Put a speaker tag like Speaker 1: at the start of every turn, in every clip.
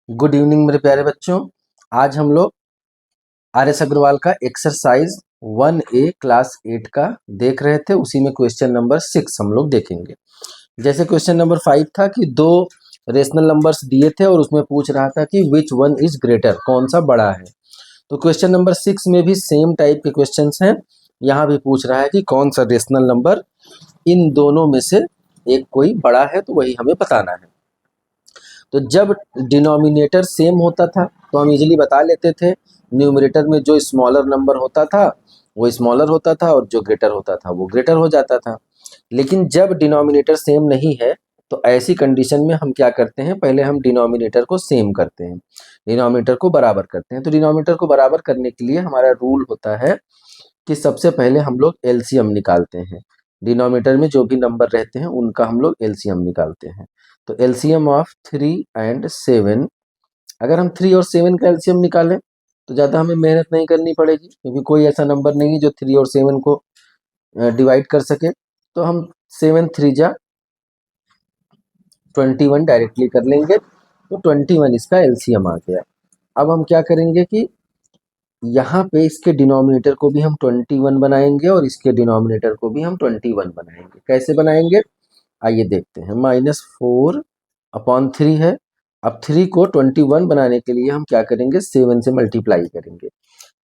Speaker 1: Good evening मेरे प्यारे बच्चों। आज हम लोग आर एस अग्रवाल का एक्सरसाइज 1A क्लास 8 का देख रहे थे। उसी में क्वेश्चन नंबर 6 हम लोग देखेंगे। जैसे क्वेश्चन नंबर 5 था कि दो रेशनल नंबर्स दिए थे और उसमें पूछ रहा था कि विच वन इज ग्रेटर, कौन सा बड़ा है। तो क्वेश्चन नंबर 6 में भी सेम टाइप के क्वेश्चंस हैं। यहाँ भी पूछ रहा है कि कौन सा रेशनल नंबर इन दोनों में से एक कोई बड़ा है, तो वही हमें बताना है। तो जब डिनोमिनेटर सेम होता था तो हम इजीली बता लेते थे। न्यूमरेटर में जो स्मॉलर नंबर होता था वो स्मॉलर होता था और जो ग्रेटर होता था वो ग्रेटर हो जाता था। लेकिन जब डिनोमिनेटर सेम नहीं है तो ऐसी कंडीशन में हम क्या करते हैं, पहले हम डिनोमिनेटर को सेम करते हैं, डिनोमिनेटर को बराबर करते हैं। तो डिनोमिनेटर को बराबर करने के लिए हमारा रूल होता है कि सबसे पहले हम लोग एलसीएम निकालते हैं। डिनोमिनेटर में जो भी नंबर रहते हैं उनका हम लोग एलसीएम निकालते हैं। तो एलसीएम ऑफ 3 एंड 7, अगर हम 3 और 7 का एलसीएम निकालें तो ज़्यादा हमें मेहनत नहीं करनी पड़ेगी, क्योंकि कोई ऐसा नंबर नहीं है जो 3 और 7 को डिवाइड कर सके। तो हम 7 3 जा 21 डायरेक्टली कर लेंगे। तो 21 इसका एलसीएम आ गया। अब हम क्या करेंगे कि यहाँ पे इसके डिनोमिनेटर को भी हम 21 बनाएंगे और इसके डिनोमिनेटर को भी हम 21 बनाएंगे। कैसे बनाएंगे आइए देखते हैं। -4/3 है। अब 3 को 21 बनाने के लिए हम क्या करेंगे, 7 से मल्टीप्लाई करेंगे।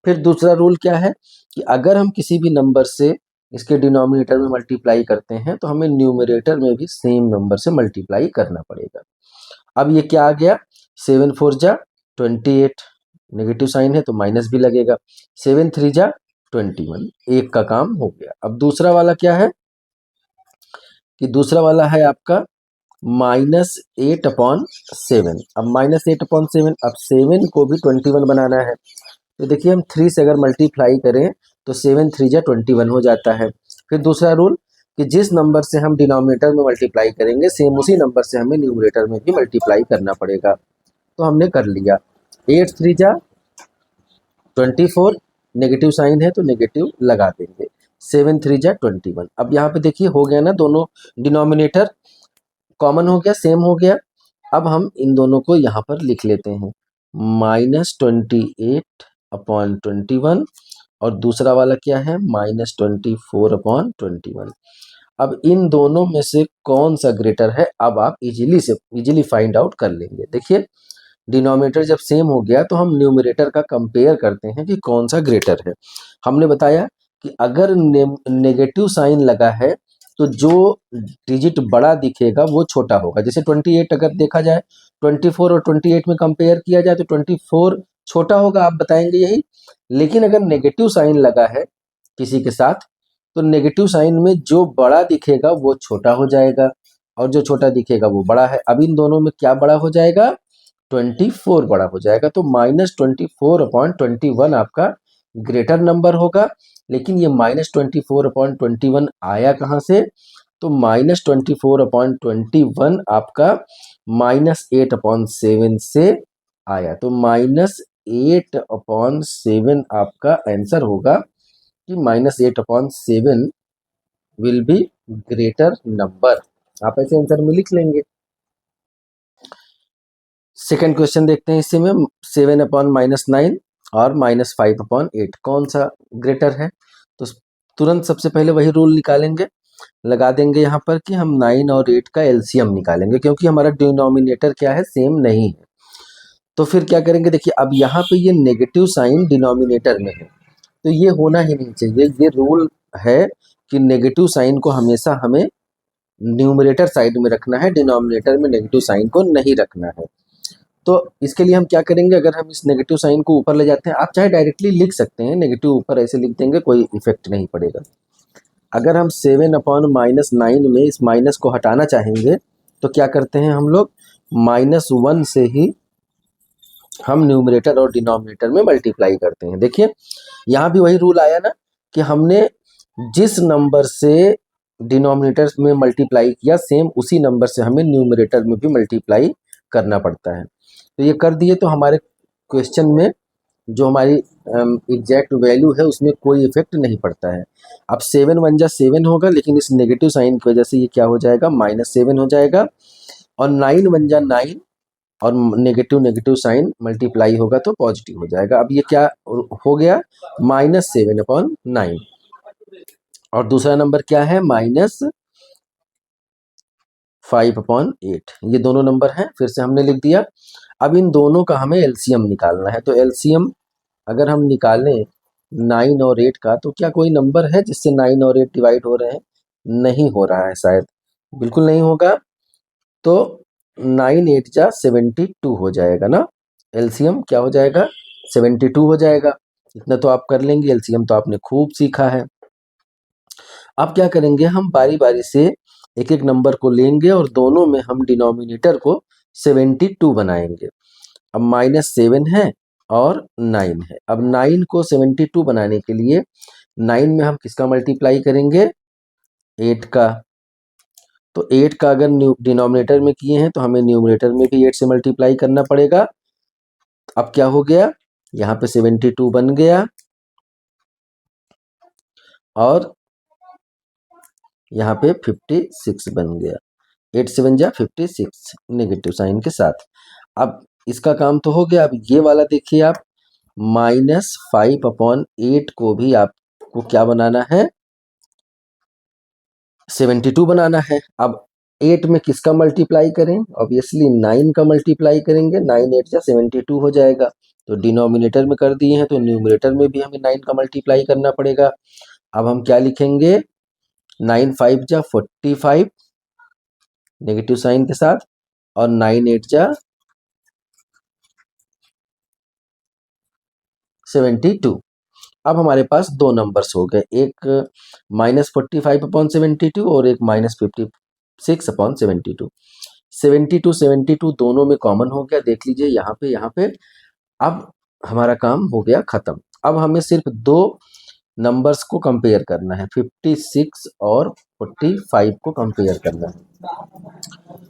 Speaker 1: फिर दूसरा रूल क्या है कि अगर हम किसी भी नंबर से इसके डिनोमिनेटर में मल्टीप्लाई करते हैं तो हमें न्यूमरेटर में भी सेम नंबर से मल्टीप्लाई करना पड़ेगा। अब ये क्या आ गया, 7 4 जा 28, नेगेटिव साइन है तो माइनस भी लगेगा। 7 3 जा 21, एक का काम हो गया। अब दूसरा वाला क्या है कि दूसरा वाला है आपका -8/7। अब -8/7, अब 7 को भी 21 बनाना है। तो देखिए हम 3 से अगर मल्टीप्लाई करें तो 7 3 जा 21 हो जाता है। फिर दूसरा रूल कि जिस नंबर से हम डिनोमिनेटर में मल्टीप्लाई करेंगे सेम उसी नंबर से हमें न्यूमरेटर में भी मल्टीप्लाई करना पड़ेगा। तो हमने कर लिया। 8 3 जा 24, नेगेटिव साइन है तो नेगेटिव लगा देंगे। 7 3 जा 21। अब यहाँ पे देखिए हो गया ना, दोनों डिनोमिनेटर कॉमन हो गया, सेम हो गया। अब हम इन दोनों को यहाँ पर लिख लेते हैं, -28/21 और दूसरा वाला क्या है, -24/21। अब इन दोनों में से कौन सा ग्रेटर है, अब आप इजीली फाइंड आउट कर लेंगे। देखिए डिनोमिनेटर जब सेम हो गया तो हम न्यूमरेटर का कंपेयर करते हैं कि कौन सा ग्रेटर है। हमने बताया कि अगर नेगेटिव साइन लगा है तो जो डिजिट बड़ा दिखेगा वो छोटा होगा। जैसे 28 अगर देखा जाए, 24 और 28 में कंपेयर किया जाए तो 24 छोटा होगा, आप बताएंगे यही। लेकिन अगर नेगेटिव साइन लगा है किसी के साथ तो नेगेटिव साइन में जो बड़ा दिखेगा वो छोटा हो जाएगा और जो छोटा दिखेगा वो बड़ा है। अब इन दोनों में क्या बड़ा हो जाएगा, 24 बड़ा हो जाएगा। तो -24/21 आपका ग्रेटर नंबर होगा। लेकिन ये -24/21 आया कहाँ से, तो -24/21 आपका -8/7 से आया। तो -8/7 आपका आंसर होगा कि -8/7 विल बी ग्रेटर नंबर। आप ऐसे आंसर में लिख लेंगे। सेकेंड क्वेश्चन देखते हैं। इसी में 7/-9 और -5/8 कौन सा ग्रेटर है। तो तुरंत सबसे पहले वही रूल निकालेंगे, लगा देंगे यहाँ पर कि हम 9 और 8 का एलसीएम निकालेंगे, क्योंकि हमारा डिनोमिनेटर क्या है, सेम नहीं है। तो फिर क्या करेंगे, देखिए अब यहाँ पे ये नेगेटिव साइन डिनोमिनेटर में है तो ये होना ही नहीं चाहिए। ये रूल है कि नेगेटिव साइन को हमेशा हमें न्यूमरेटर साइड में रखना है, डिनोमिनेटर में नेगेटिव साइन को नहीं रखना है। तो इसके लिए हम क्या करेंगे, अगर हम इस नेगेटिव साइन को ऊपर ले जाते हैं, आप चाहे डायरेक्टली लिख सकते हैं, नेगेटिव ऊपर ऐसे लिख देंगे, कोई इफेक्ट नहीं पड़ेगा। अगर हम 7/-9 में इस माइनस को हटाना चाहेंगे तो क्या करते हैं हम लोग, -1 से ही हम न्यूमरेटर और डिनोमिनेटर में मल्टीप्लाई करते हैं। देखिए यहाँ भी वही रूल आया ना कि हमने जिस नंबर से डिनोमिनेटर में मल्टीप्लाई किया सेम उसी नंबर से हमें न्यूमरेटर में भी मल्टीप्लाई करना पड़ता है। तो ये कर दिए तो हमारे क्वेश्चन में जो हमारी एग्जैक्ट वैल्यू है उसमें कोई इफेक्ट नहीं पड़ता है। अब 7 1 जा 7 होगा, लेकिन इस नेगेटिव साइन की वजह से ये क्या हो जाएगा, -7 हो जाएगा। और 9 1 जा 9, और नेगेटिव नेगेटिव साइन मल्टीप्लाई होगा तो पॉजिटिव हो जाएगा। अब ये क्या हो गया, -7/9। और दूसरा नंबर क्या है, -5/8। ये दोनों नंबर हैं, फिर से हमने लिख दिया। अब इन दोनों का हमें एलसीएम निकालना है। तो एलसीएम अगर हम निकालें 9 और 8 का, तो क्या कोई नंबर है जिससे 9 और 8 डिवाइड हो रहे हैं? नहीं हो रहा है शायद, बिल्कुल नहीं होगा। तो 9 8 जा 72 हो जाएगा ना। एलसीएम क्या हो जाएगा, 72 हो जाएगा। इतना तो आप कर लेंगे, एलसीएम तो आपने खूब सीखा है। अब क्या करेंगे, हम बारी बारी से एक एक नंबर को लेंगे और दोनों में हम डिनोमिनेटर को 72 बनाएंगे। अब -7 है और 9 है। अब 9 को 72 बनाने के लिए 9 में हम किसका मल्टीप्लाई करेंगे, 8 का। तो 8 का अगर डिनोमिनेटर में किए हैं तो हमें न्यूमरेटर में भी 8 से मल्टीप्लाई करना पड़ेगा। अब क्या हो गया, यहाँ पे 72 बन गया और यहाँ पे 56 बन गया। 8 7 जा 56 नेगेटिव साइन के साथ। अब इसका काम तो हो गया। अब ये वाला देखिए आप, -5/8 को भी आपको क्या बनाना है, 72 बनाना है। अब 8 में किसका मल्टीप्लाई करें, ऑब्वियसली 9 का मल्टीप्लाई करेंगे। 9 8 जा 72 हो जाएगा। तो डिनोमिनेटर में कर दिए हैं तो न्यूमरेटर में भी हमें 9 का मल्टीप्लाई करना पड़ेगा। अब हम क्या लिखेंगे, 9 5 जा 45 नेगेटिव साइन के साथ, और 9 8 जा 72। अब हमारे पास दो नंबर्स हो गए, एक -45/72 और एक -56/72। 72 72 दोनों में कॉमन हो गया, देख लीजिए यहाँ पे। अब हमारा काम हो गया खत्म। अब हमें सिर्फ दो नंबर्स को कंपेयर करना है, 56 और 45 को कंपेयर करना है।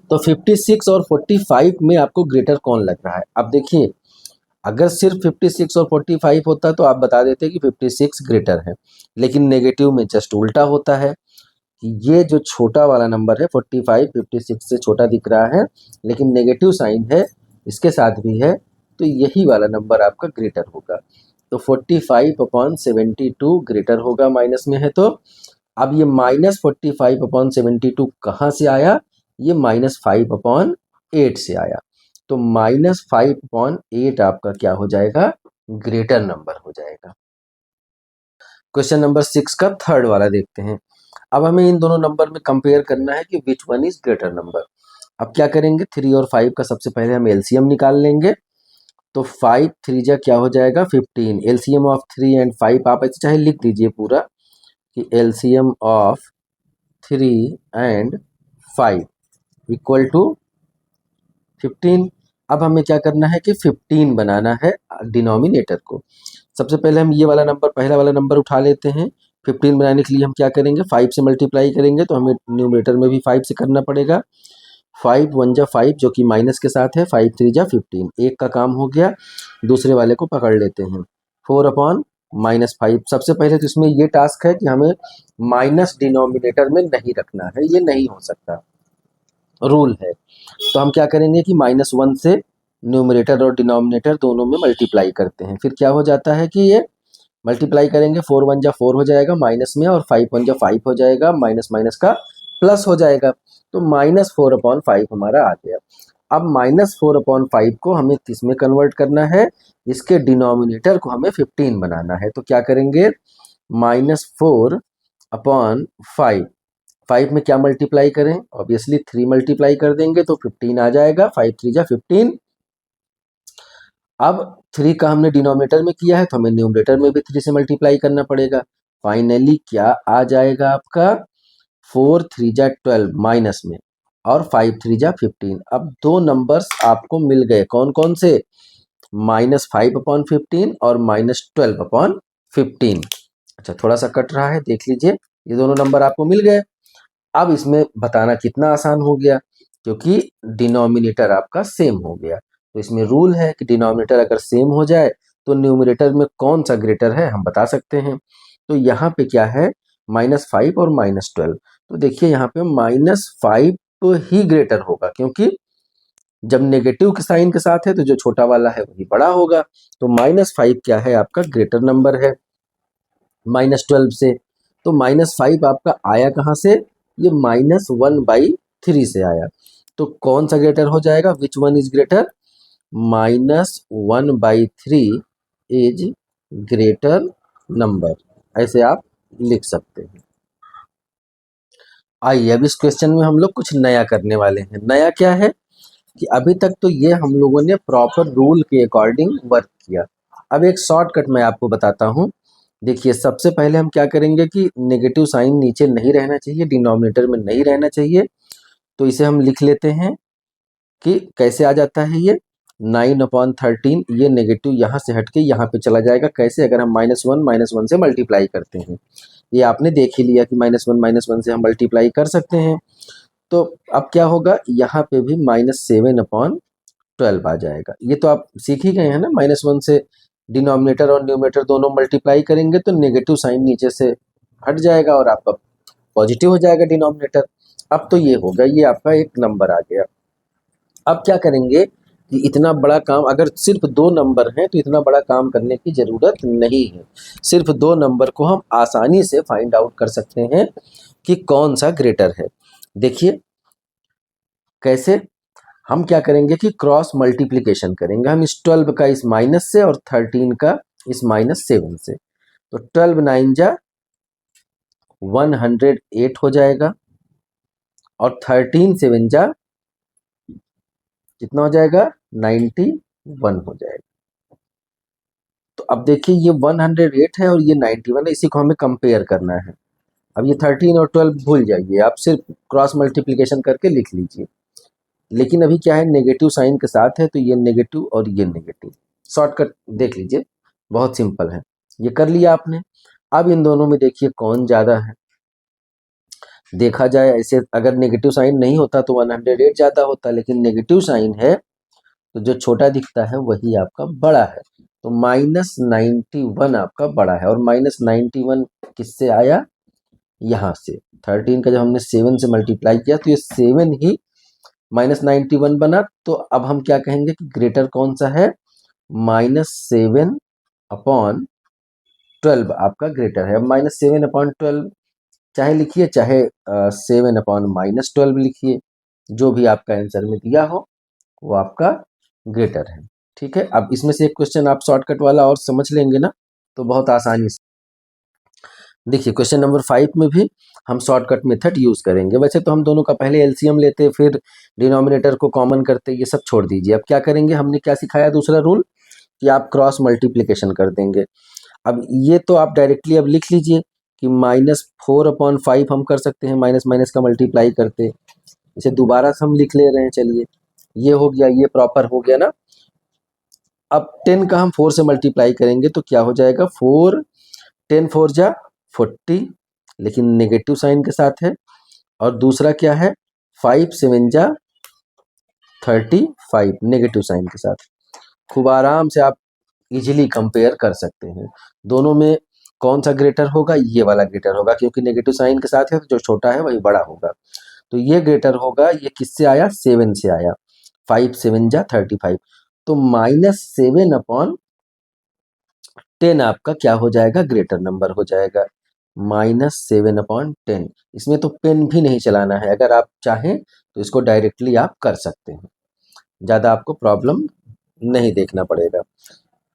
Speaker 1: तो 56 और 45 में आपको ग्रेटर कौन लग रहा है? अब देखिए, अगर सिर्फ 56 और 45 होता तो आप बता देते कि 56 ग्रेटर है, लेकिन नेगेटिव में जस्ट उल्टा होता है कि ये जो छोटा वाला नंबर है 45 56 से छोटा दिख रहा है, लेकिन नेगेटिव साइन है इसके साथ भी है, तो यही वाला नंबर आपका ग्रेटर होगा। तो 45/72 ग्रेटर होगा, माइनस में है तो। अब ये -45/72 कहाँ से आया, ये -5/8 से आया। तो -5/8 आपका क्या हो जाएगा, ग्रेटर नंबर हो जाएगा। क्वेश्चन नंबर 6 का थर्ड वाला देखते हैं। अब हमें इन दोनों नंबर में कंपेयर करना है कि which one is greater number. अब क्या करेंगे, 3 और 5 का सबसे पहले हम एलसीएम निकाल लेंगे। तो 5 3 जा क्या हो जाएगा, 15। एलसीएम ऑफ 3 एंड 5 आप ऐसे चाहे लिख दीजिए पूरा कि LCM of 3 and 5 equal to 15। अब हमें क्या करना है कि 15 बनाना है डिनोमिनेटर को। सबसे पहले हम ये वाला नंबर, पहला वाला नंबर उठा लेते हैं। 15 बनाने के लिए हम क्या करेंगे, 5 से मल्टीप्लाई करेंगे, तो हमें न्यूमरेटर में भी 5 से करना पड़ेगा। 5 1 जा 5 जो कि माइनस के साथ है, 5 3 जा 15। एक का काम हो गया, दूसरे वाले को पकड़ लेते हैं। 4/-5। सबसे पहले तो इसमें ये टास्क है कि हमें माइनस डिनोमिनेटर में नहीं रखना है, ये नहीं हो सकता, रूल है। तो हम क्या करेंगे कि -1 से न्यूमरेटर और डिनोमिनेटर दोनों में मल्टीप्लाई करते हैं। फिर क्या हो जाता है कि ये मल्टीप्लाई करेंगे, 4 1 जा 4 हो जाएगा माइनस में, और 5 1 जा 5 हो जाएगा, माइनस माइनस का प्लस हो जाएगा। तो -4/5 हमारा आ गया। अब -4/5 को हमें किस में कन्वर्ट करना है, इसके डिनोमिनेटर को हमें 15 बनाना है। तो क्या करेंगे, -4/5, 5 में क्या मल्टीप्लाई करें, ऑब्वियसली 3 मल्टीप्लाई कर देंगे तो 15 आ जाएगा। 5 3 जा 15। अब 3 का हमने डिनोमिनेटर में किया है तो हमें न्यूमरेटर में भी 3 से मल्टीप्लाई करना पड़ेगा। फाइनली क्या आ जाएगा आपका, 4 3 जा 12 माइनस में, और 5 3 जा 15। अब दो नंबर्स आपको मिल गए, कौन कौन से, -5/15 और -12/15। अच्छा, थोड़ा सा कट रहा है, देख लीजिए, ये दोनों नंबर आपको मिल गए। अब इसमें बताना कितना आसान हो गया, क्योंकि डिनोमिनेटर आपका सेम हो गया। तो इसमें रूल है कि डिनोमिनेटर अगर सेम हो जाए तो न्यूमरेटर में कौन सा ग्रेटर है हम बता सकते हैं। तो यहाँ पे क्या है, -5 और -12। तो देखिए यहाँ पे -5 ही ग्रेटर होगा, क्योंकि जब नेगेटिव के साइन के साथ है तो जो छोटा वाला है वही बड़ा होगा। तो -5 क्या है आपका ग्रेटर नंबर है -12 से। तो -5 आपका आया कहाँ से, ये -1/3 से आया। तो कौन सा ग्रेटर हो जाएगा, which one is greater, -1/3 is greater number, ऐसे आप लिख सकते हैं। आइए अब इस क्वेश्चन में हम लोग कुछ नया करने वाले हैं। नया क्या है कि अभी तक तो ये हम लोगों ने प्रॉपर रूल के अकॉर्डिंग वर्क किया। अब एक शॉर्टकट मैं आपको बताता हूँ। देखिए सबसे पहले हम क्या करेंगे कि नेगेटिव साइन नीचे नहीं रहना चाहिए, डिनोमिनेटर में नहीं रहना चाहिए। तो इसे हम लिख लेते हैं कि कैसे आ जाता है ये 9/13, ये नेगेटिव यहाँ से हट के यहाँ पे चला जाएगा। कैसे, अगर हम -1 से मल्टीप्लाई करते हैं। ये आपने देख ही लिया कि -1 से हम मल्टीप्लाई कर सकते हैं। तो अब क्या होगा, यहाँ पे भी -7/12 आ जाएगा। ये तो आप सीख ही गए हैं ना, -1 से डिनोमिनेटर और न्यूमरेटर दोनों मल्टीप्लाई करेंगे तो नेगेटिव साइन नीचे से हट जाएगा और आपका पॉजिटिव हो जाएगा डिनोमिनेटर। अब तो ये होगा, ये आपका एक नंबर आ गया। अब क्या करेंगे कि इतना बड़ा काम, अगर सिर्फ 2 नंबर हैं तो इतना बड़ा काम करने की ज़रूरत नहीं है। सिर्फ 2 नंबर को हम आसानी से फाइंड आउट कर सकते हैं कि कौन सा ग्रेटर है। देखिए कैसे, हम क्या करेंगे कि क्रॉस मल्टीप्लिकेशन करेंगे। हम इस 12 का इस माइनस से और 13 का इस -7 से। तो 12 9 जा 108 हो जाएगा और 13 7 जा कितना हो जाएगा, 91 हो जाएगा। तो अब देखिए ये 108 है और ये 91 है, इसी को हमें कंपेयर करना है। अब ये 13 और 12 भूल जाइए, आप सिर्फ क्रॉस मल्टीप्लिकेशन करके लिख लीजिए। लेकिन अभी क्या है, नेगेटिव साइन के साथ है तो ये नेगेटिव और ये नेगेटिव। शॉर्टकट देख लीजिए, बहुत सिंपल है। ये कर लिया आपने। अब इन दोनों में देखिए कौन ज़्यादा है। देखा जाए ऐसे, अगर नेगेटिव साइन नहीं होता तो 108 ज़्यादा होता, लेकिन नेगेटिव साइन है तो जो छोटा दिखता है वही आपका बड़ा है। तो -91 आपका बड़ा है और -91 किससे आया, यहाँ से 13 का जब हमने 7 से मल्टीप्लाई किया तो ये 7 ही -91 बना। तो अब हम क्या कहेंगे कि ग्रेटर कौन सा है, -7/12 आपका ग्रेटर है। अब -7/12 चाहे लिखिए, चाहे 7/-12 लिखिए, जो भी आपका आंसर में दिया हो वो आपका ग्रेटर है। ठीक है, अब इसमें से एक क्वेश्चन आप शॉर्टकट वाला और समझ लेंगे ना तो बहुत आसानी से। देखिए क्वेश्चन नंबर 5 में भी हम शॉर्टकट मेथड यूज़ करेंगे। वैसे तो हम दोनों का पहले एलसीएम लेते फिर डिनोमिनेटर को कॉमन करते, ये सब छोड़ दीजिए। अब क्या करेंगे, हमने क्या सिखाया दूसरा रूल कि आप क्रॉस मल्टीप्लिकेशन कर देंगे। अब ये तो आप डायरेक्टली अब लिख लीजिए कि -4/5 हम कर सकते हैं, माइनस माइनस का मल्टीप्लाई करते। इसे दोबारा से हम लिख ले रहे हैं, चलिए ये हो गया, ये प्रॉपर हो गया ना। अब 10 का हम 4 से मल्टीप्लाई करेंगे तो क्या हो जाएगा, 4 10 4 जा 40, लेकिन नेगेटिव साइन के साथ है। और दूसरा क्या है, 5 7 जा 35 नेगेटिव साइन के साथ। खूब आराम से आप इजीली कंपेयर कर सकते हैं दोनों में कौन सा ग्रेटर होगा, ये वाला ग्रेटर होगा, क्योंकि नेगेटिव साइन के साथ है तो जो छोटा है वही बड़ा होगा। तो ये ग्रेटर होगा, ये किससे आया, 7 से आया। 5 7 जा 35। तो -7/10 आपका क्या हो जाएगा, ग्रेटर नंबर हो जाएगा। -7/10, इसमें तो पेन भी नहीं चलाना है, अगर आप चाहें तो इसको डायरेक्टली आप कर सकते हैं, ज़्यादा आपको प्रॉब्लम नहीं देखना पड़ेगा।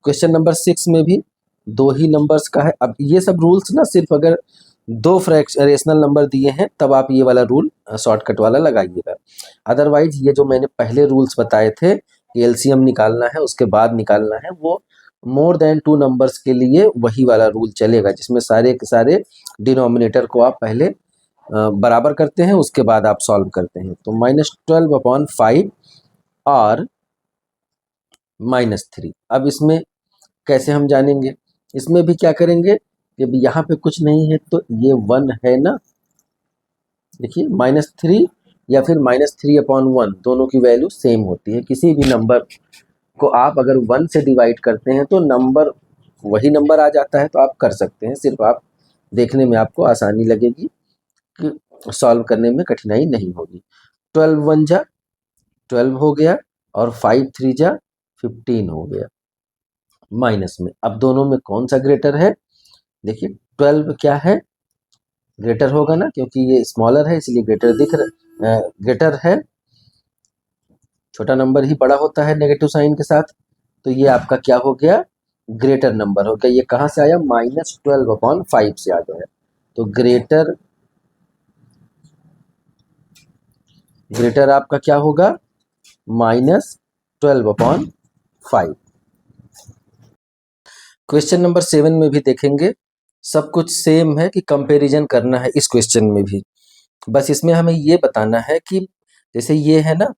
Speaker 1: क्वेश्चन नंबर 6 में भी 2 ही नंबर्स का है। अब ये सब रूल्स ना सिर्फ अगर 2 रेशनल नंबर दिए हैं तब आप ये वाला रूल शॉर्टकट वाला लगाइएगा। अदरवाइज ये जो मैंने पहले रूल्स बताए थे कि एलसीएम निकालना है उसके बाद निकालना है, वो मोर देन 2 नंबर्स के लिए वही वाला रूल चलेगा, जिसमें सारे के सारे डिनोमिनेटर को आप पहले बराबर करते हैं उसके बाद आप सॉल्व करते हैं। तो -12/5 और -3। अब इसमें कैसे हम जानेंगे, इसमें भी क्या करेंगे कि अब यहाँ पे कुछ नहीं है तो ये 1 है ना। देखिए -3 या फिर -3/1 दोनों की वैल्यू सेम होती है। किसी भी नंबर को आप अगर 1 से डिवाइड करते हैं तो नंबर वही नंबर आ जाता है, तो आप कर सकते हैं। सिर्फ आप देखने में आपको आसानी लगेगी कि सॉल्व करने में कठिनाई नहीं होगी। 12 1 जा 12 हो गया और 5 3 जा 15 हो गया माइनस में। अब दोनों में कौन सा ग्रेटर है? देखिए 12 क्या है, ग्रेटर होगा ना, क्योंकि ये स्मॉलर है इसलिए ग्रेटर है। छोटा नंबर ही बड़ा होता है नेगेटिव साइन के साथ, तो ये आपका क्या हो गया, ग्रेटर नंबर हो गया। ये कहाँ से आया, -12/5 से आ गया। तो ग्रेटर आपका क्या होगा, -12/5। क्वेश्चन नंबर 7 में भी देखेंगे, सब कुछ सेम है कि कंपैरिजन करना है इस क्वेश्चन में भी। बस इसमें हमें ये बताना है कि जैसे ये है ना,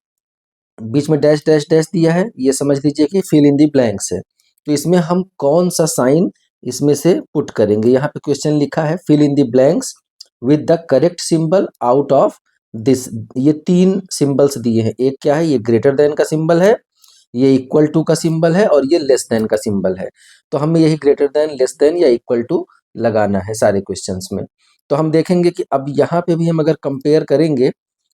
Speaker 1: बीच में डैश डैश डैश दिया है, ये समझ लीजिए कि फिल इन दी ब्लैंक्स है। तो इसमें हम कौन सा साइन इसमें से पुट करेंगे। यहाँ पे क्वेश्चन लिखा है fill in the blanks with the correct symbol out of this. ये 3 सिंबल्स दिए हैं, एक क्या है, ये ग्रेटर देन का सिंबल है, ये इक्वल टू का सिंबल है, और ये लेस देन का सिंबल है। तो हमें यही ग्रेटर देन, लेस देन या इक्वल टू लगाना है सारे क्वेश्चंस में। तो हम देखेंगे कि अब यहाँ पे भी हम अगर कंपेयर करेंगे,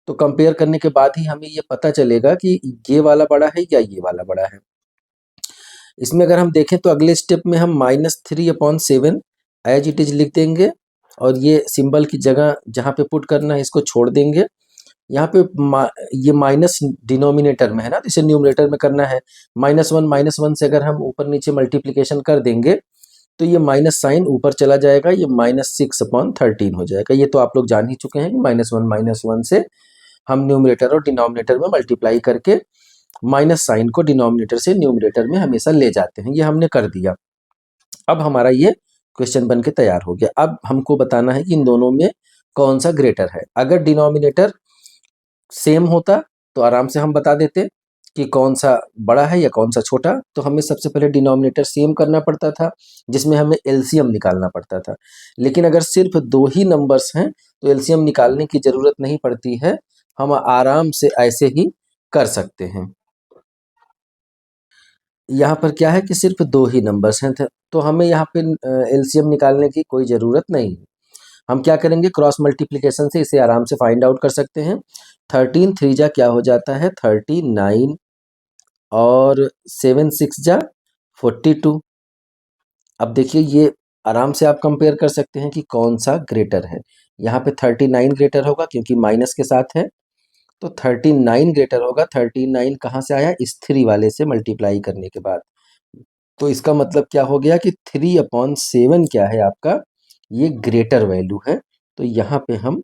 Speaker 1: तो कंपेयर करने के बाद ही हमें ये पता चलेगा कि ये वाला बड़ा है या ये वाला बड़ा है। इसमें अगर हम देखें तो अगले स्टेप में हम -3/7 एज इट इज लिख देंगे, और ये सिंबल की जगह जहाँ पे पुट करना है इसको छोड़ देंगे। यहाँ पे ये माइनस डिनोमिनेटर में है ना, तो इसे न्यूमरेटर में करना है। -1 से अगर हम ऊपर नीचे मल्टीप्लिकेशन कर देंगे तो ये माइनस साइन ऊपर चला जाएगा, ये -6/13 हो जाएगा। ये तो आप लोग जान ही चुके हैं कि -1 से हम न्यूमरेटर और डिनोमिनेटर में मल्टीप्लाई करके माइनस साइन को डिनोमिनेटर से न्यूमरेटर में हमेशा ले जाते हैं। ये हमने कर दिया। अब हमारा ये क्वेश्चन बन के तैयार हो गया। अब हमको बताना है कि इन दोनों में कौन सा ग्रेटर है। अगर डिनोमिनेटर सेम होता तो आराम से हम बता देते कि कौन सा बड़ा है या कौन सा छोटा। तो हमें सबसे पहले डिनोमिनेटर सेम करना पड़ता था, जिसमें हमें एलसीएम निकालना पड़ता था। लेकिन अगर सिर्फ 2 ही नंबर्स हैं तो एलसीएम निकालने की ज़रूरत नहीं पड़ती है, हम आराम से ऐसे ही कर सकते हैं। यहाँ पर क्या है कि सिर्फ 2 ही नंबर्स हैं, तो हमें यहाँ पे एलसीएम निकालने की कोई ज़रूरत नहीं है। हम क्या करेंगे, क्रॉस मल्टीप्लिकेशन से इसे आराम से फाइंड आउट कर सकते हैं। 13 3 जा क्या हो जाता है 39, और 7 6 जा 42। अब देखिए ये आराम से आप कंपेयर कर सकते हैं कि कौन सा ग्रेटर है। यहाँ पे 39 ग्रेटर होगा क्योंकि माइनस के साथ है, तो 39 ग्रेटर होगा। 39 कहाँ से आया, इस 3 वाले से मल्टीप्लाई करने के बाद। तो इसका मतलब क्या हो गया कि 3/7 क्या है आपका, ये ग्रेटर वैल्यू है। तो यहाँ पे हम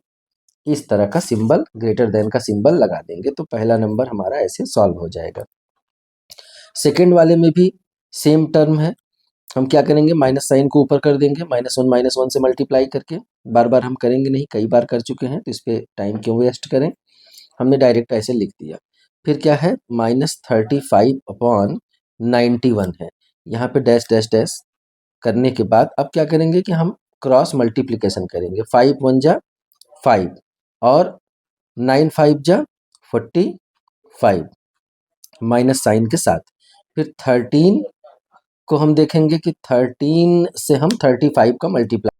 Speaker 1: इस तरह का सिंबल, ग्रेटर देन का सिंबल लगा देंगे, तो पहला नंबर हमारा ऐसे सॉल्व हो जाएगा। सेकेंड वाले में भी सेम टर्म है। हम क्या करेंगे, माइनस साइन को ऊपर कर देंगे, -1 से मल्टीप्लाई करके। बार बार हम करेंगे नहीं, कई बार कर चुके हैं, तो इस पर टाइम क्यों वेस्ट करें, हमने डायरेक्ट ऐसे लिख दिया। फिर क्या है, -35/91 है। यहाँ पे डैश डैश डैश करने के बाद अब क्या करेंगे कि हम क्रॉस मल्टीप्लिकेशन करेंगे। 5 1 जा 5, और 9 5 जा 45 माइनस साइन के साथ। फिर 13 को हम देखेंगे कि 13 से हम 35 का मल्टीप्लाई,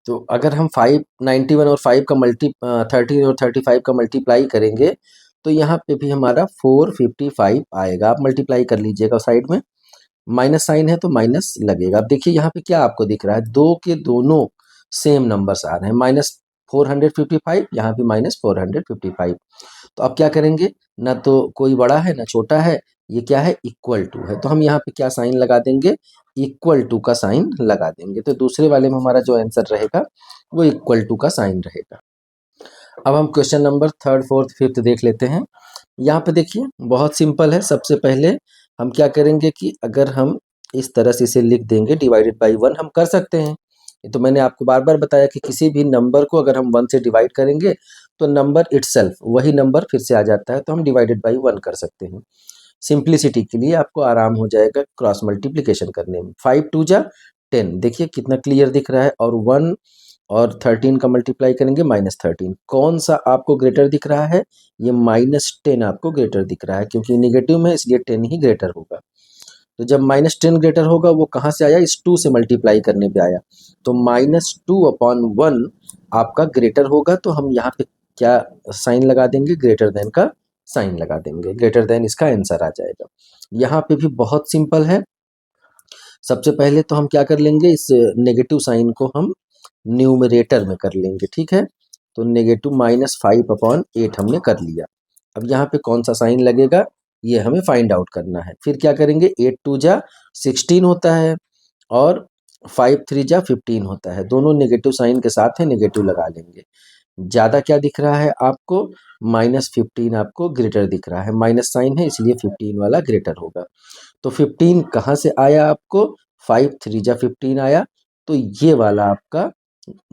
Speaker 1: तो अगर हम 591 और 5 का 13 और 35 का मल्टीप्लाई करेंगे तो यहाँ पे भी हमारा 455 आएगा। आप मल्टीप्लाई कर लीजिएगा, साइड में माइनस साइन है तो माइनस लगेगा। अब देखिए यहाँ पे क्या आपको दिख रहा है, दो के दोनों सेम नंबर्स आ रहे हैं, -455, यहाँ भी -455। तो अब क्या करेंगे, ना तो कोई बड़ा है ना छोटा है, ये क्या है, इक्वल टू है। तो हम यहाँ पे क्या साइन लगा देंगे, इक्वल टू का साइन लगा देंगे। तो दूसरे वाले में हमारा जो आंसर रहेगा वो इक्वल टू का साइन रहेगा। अब हम question number 3rd 4th 5th देख लेते हैं। यहाँ पे देखिए बहुत सिंपल है। सबसे पहले हम क्या करेंगे कि अगर हम इस तरह से इसे लिख देंगे, डिवाइडेड बाई 1 हम कर सकते हैं। ये तो मैंने आपको बार बार बताया कि किसी भी नंबर को अगर हम 1 से डिवाइड करेंगे तो नंबर इटसेल्फ वही नंबर फिर से आ जाता है, तो हम डिवाइडेड बाई 1 कर सकते हैं। सिंप्लिसिटी के लिए आपको आराम हो जाएगा क्रॉस मल्टीप्लिकेशन करने में। 5 2 जा 10, देखिए कितना क्लियर दिख रहा है, और 1 और 13 का मल्टीप्लाई करेंगे -13। कौन सा आपको ग्रेटर दिख रहा है, ये -10 आपको ग्रेटर दिख रहा है, क्योंकि निगेटिव में इसलिए 10 ही ग्रेटर होगा। तो जब -10 ग्रेटर होगा वो कहाँ से आया, इस 2 से मल्टीप्लाई करने पे आया, तो -2/1 आपका ग्रेटर होगा। तो हम यहाँ पे क्या साइन लगा देंगे, ग्रेटर देन का साइन लगा देंगे, ग्रेटर देन इसका आंसर आ जाएगा। यहाँ पे भी बहुत सिंपल है। सबसे पहले तो हम क्या कर लेंगे, इस नेगेटिव साइन को हम न्यूमरेटर में कर लेंगे, ठीक है। तो नेगेटिव -5/8 हमने कर लिया। अब यहाँ पे कौन सा साइन लगेगा ये हमें फाइंड आउट करना है। फिर क्या करेंगे, 8 2 जा 16 होता है और 5 3 जा 15 होता है। दोनों नेगेटिव साइन के साथ है, नेगेटिव लगा लेंगे। ज़्यादा क्या दिख रहा है आपको, -15 आपको ग्रेटर दिख रहा है, माइनस साइन है इसलिए 15 वाला ग्रेटर होगा। तो 15 कहाँ से आया आपको, 5 3 जा 15 आया, तो ये वाला आपका,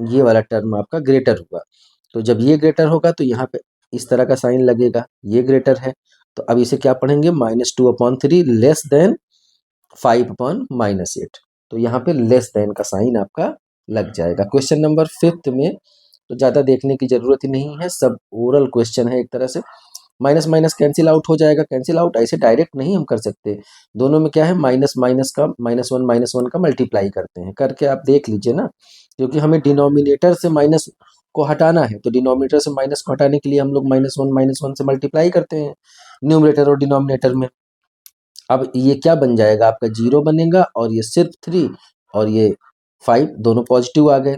Speaker 1: ये वाला टर्म आपका ग्रेटर हुआ। तो जब ये ग्रेटर होगा तो यहाँ पे इस तरह का साइन लगेगा, ये ग्रेटर है। तो अब इसे क्या पढ़ेंगे, -2/3 लेस देन 5/-8। तो यहाँ पे लेस देन का साइन आपका लग जाएगा। क्वेश्चन नंबर 5 में तो ज़्यादा देखने की ज़रूरत ही नहीं है, सब ओरल क्वेश्चन है एक तरह से। माइनस माइनस कैंसिल आउट हो जाएगा, कैंसिल आउट ऐसे डायरेक्ट नहीं हम कर सकते, दोनों में क्या है, माइनस माइनस का -1 का मल्टीप्लाई करते हैं, करके आप देख लीजिए ना, क्योंकि हमें डिनोमिनेटर से माइनस को हटाना है, तो डिनोमिनेटर से माइनस को हटाने के लिए हम लोग -1 से मल्टीप्लाई करते हैं न्यूमरेटर और डिनोमिनेटर में। अब ये क्या बन जाएगा आपका, 0 बनेगा, और ये सिर्फ 3 और ये 5 दोनों पॉजिटिव आ गए।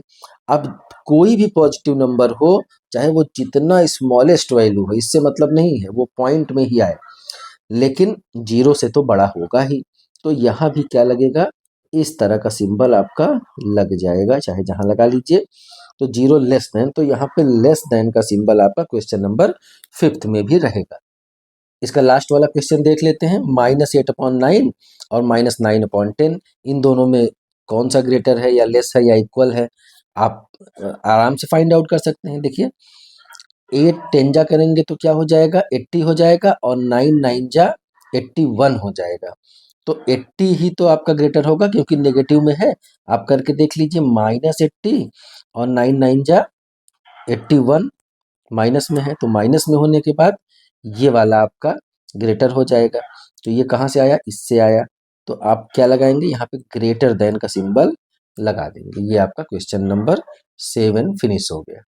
Speaker 1: अब कोई भी पॉजिटिव नंबर हो, चाहे वो जितना स्मॉलेस्ट वैल्यू हो, इससे मतलब नहीं है, वो पॉइंट में ही आए, लेकिन 0 से तो बड़ा होगा ही। तो यहाँ भी क्या लगेगा, इस तरह का सिंबल आपका लग जाएगा, चाहे जहाँ लगा लीजिए। तो 0 लेस देन, तो यहाँ पे लेस देन का सिंबल आपका क्वेश्चन नंबर 5 में भी रहेगा। इसका लास्ट वाला क्वेश्चन देख लेते हैं, -8/9 और -9/10, इन दोनों में कौन सा ग्रेटर है या लेस है या इक्वल है, आप आराम से फाइंड आउट कर सकते हैं। देखिए 8 10 जा करेंगे तो क्या हो जाएगा, 80 हो जाएगा, और 9 9 जा 81 हो जाएगा। तो 80 ही तो आपका ग्रेटर होगा, क्योंकि नेगेटिव में है। आप करके देख लीजिए, -80 और 9 9 जा 81 माइनस में है, तो माइनस में होने के बाद ये वाला आपका ग्रेटर हो जाएगा। तो ये कहाँ से आया, इससे आया। तो आप क्या लगाएंगे, यहाँ पे ग्रेटर देन का सिंबल लगा देंगे। ये आपका क्वेश्चन नंबर 7 फिनिश हो गया।